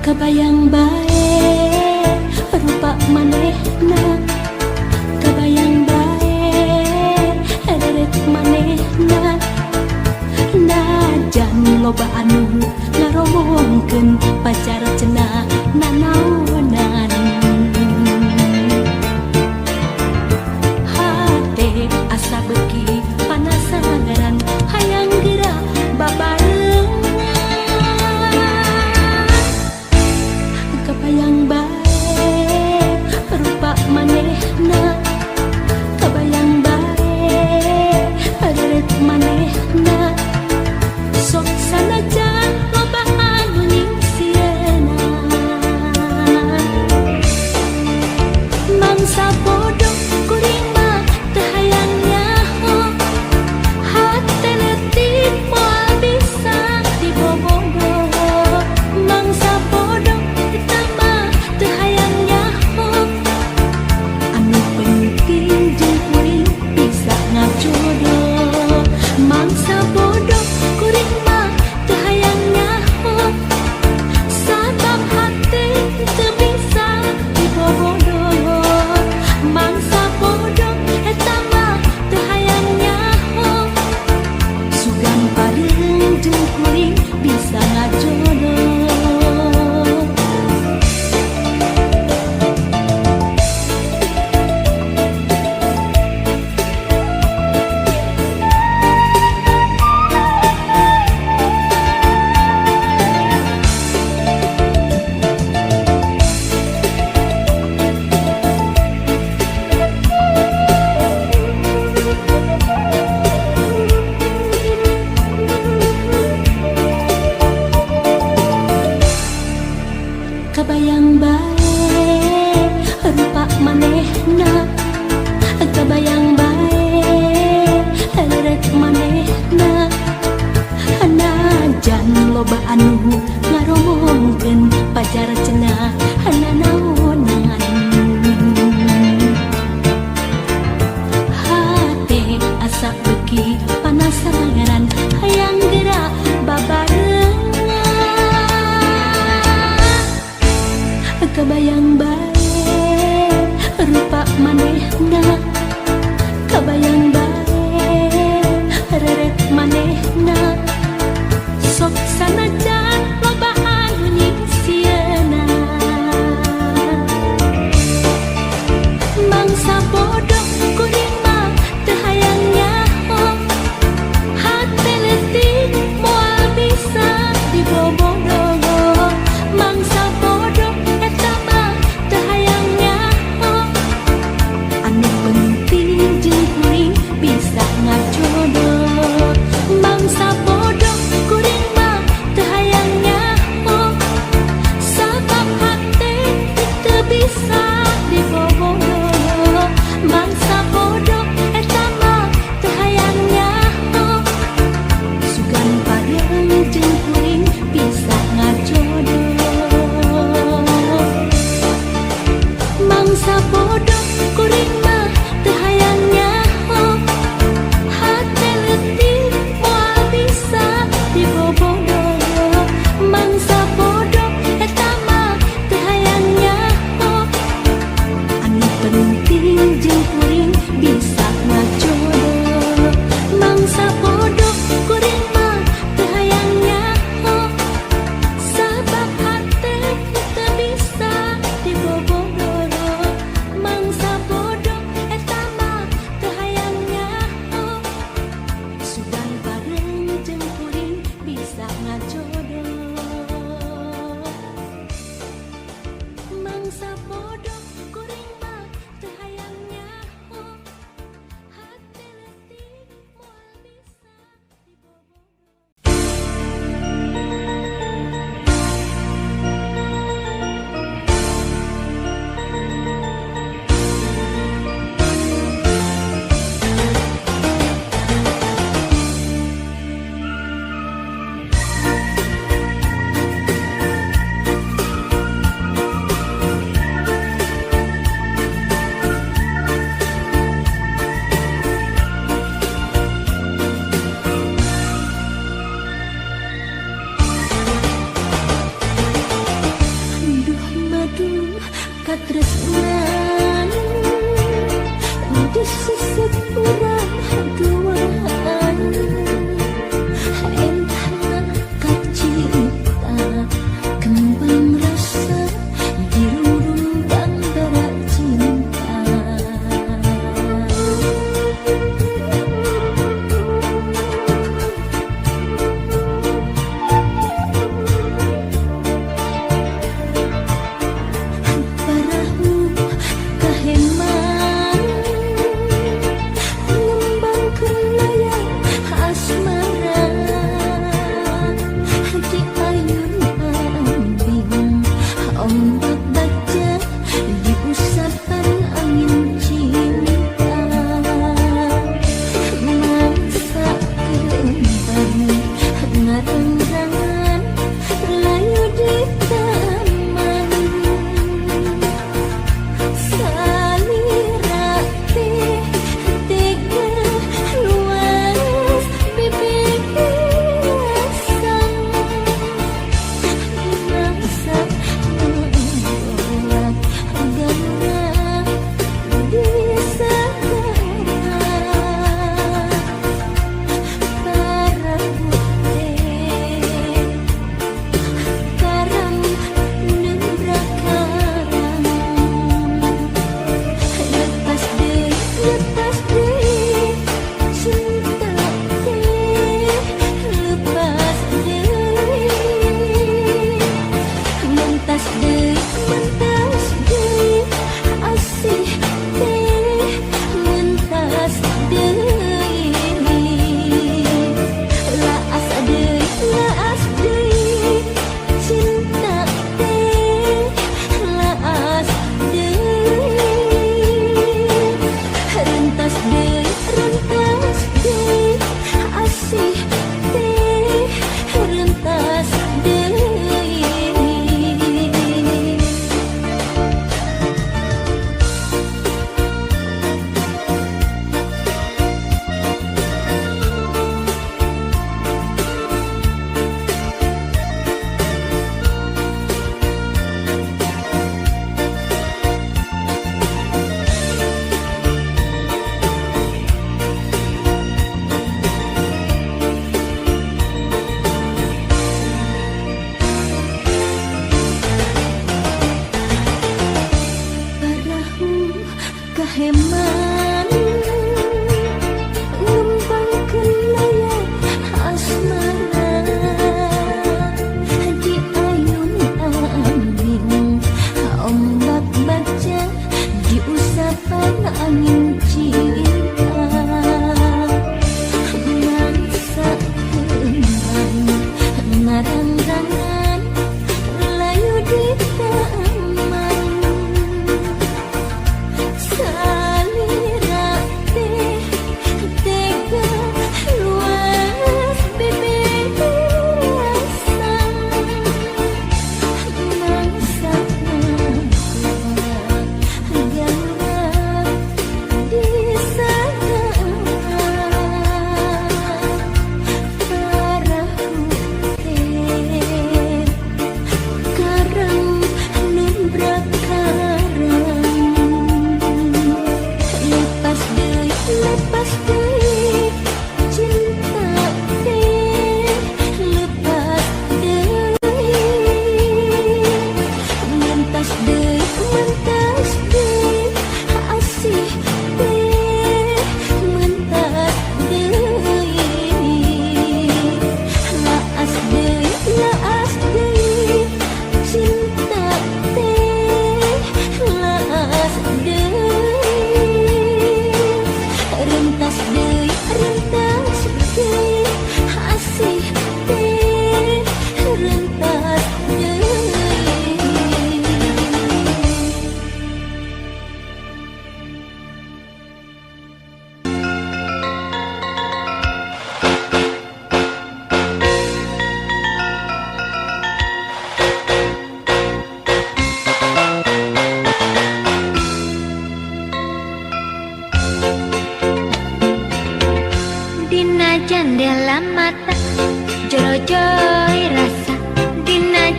Kebayang bae rupa manehna, kebayang bae deret manehna. Najan loba anu ngaromongkeun pacar cenah nanaonan. Hate asa beuki panasaran hayang geura babarengan. Kebayang bae rupa manehna, kebayang bae deret manehna. Sok sanajan loba anu ningsieuna, mangsa bodoh kuring mah teu hayang nyaho. Hate leutik moal bisa dibobodo, mangsa bodoh eta mah teu hayang nyaho. Anu penting jeung kuring bisa ngajodoh, mangsa bodoh kuring mah teu hayang nyaho. Sabab hate teu bisa dibobodo, mangsa bodoh eta mah teu hayang nyaho. Sugan pareung jeung kuring bisa ngajodoh. Kebayang bae rupa manehna, kebayang bae deret manehna. Najan loba anu ngaromongkeun pacar cenah nanaonan. Hate asa beuki panasaran hayang geura babarengan. Kebayang bae rupa manehna, kebayang bae deret manehna. Sok sanajan loba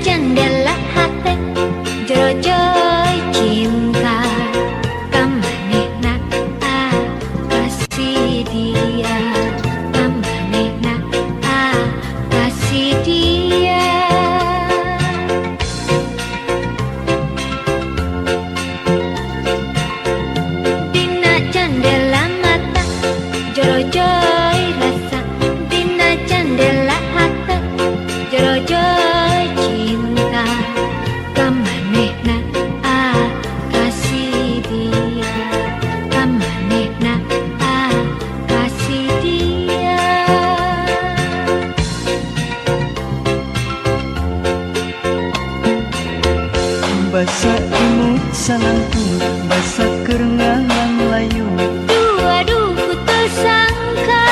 jendela hati jero-jero cinta kamanehna kasih dia kamanehna kasih dia dina jendela mata jero-jero rasa dina jendela hati jero-jero cinta kamanehna kasih dia kamanehna kasih dia Basa imut salangkung basa kerengalang layu aduh ku tersangka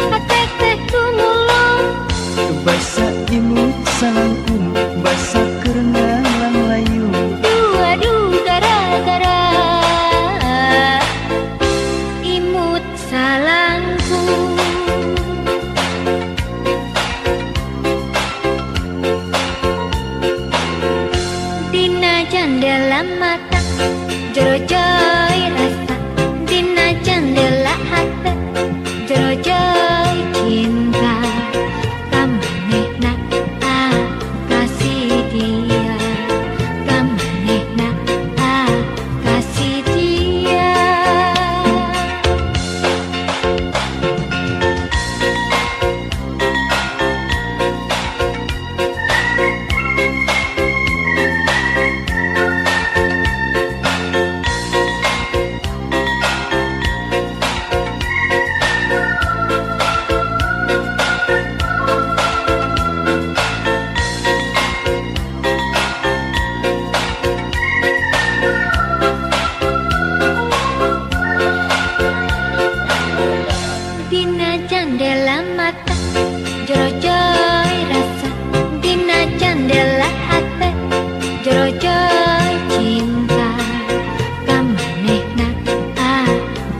hati teh tumulung Basa imut salangkung basa kerengalang layu aduh gara-gara imut salangku dina jendela mata jero-jero rasa dina jendela hati jero-jero cinta kamanehna kasih dia kamanehna kasih dia dina jendela mata jero-jero rasa dina jendela hati jero-jero cinta kamanehna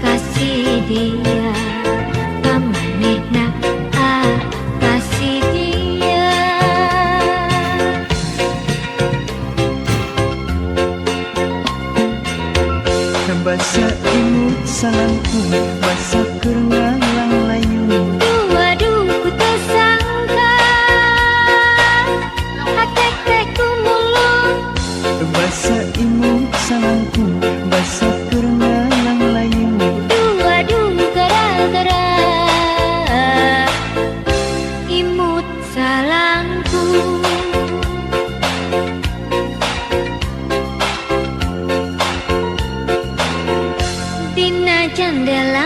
kasih dia kamanehna kasih dia Basa imut salangkung basa kerengalang layu aduh ku tersangka hati teh tumulung Basa imut salangkung basa kerengalang layu aduh gara-gara imut salangku dina jendela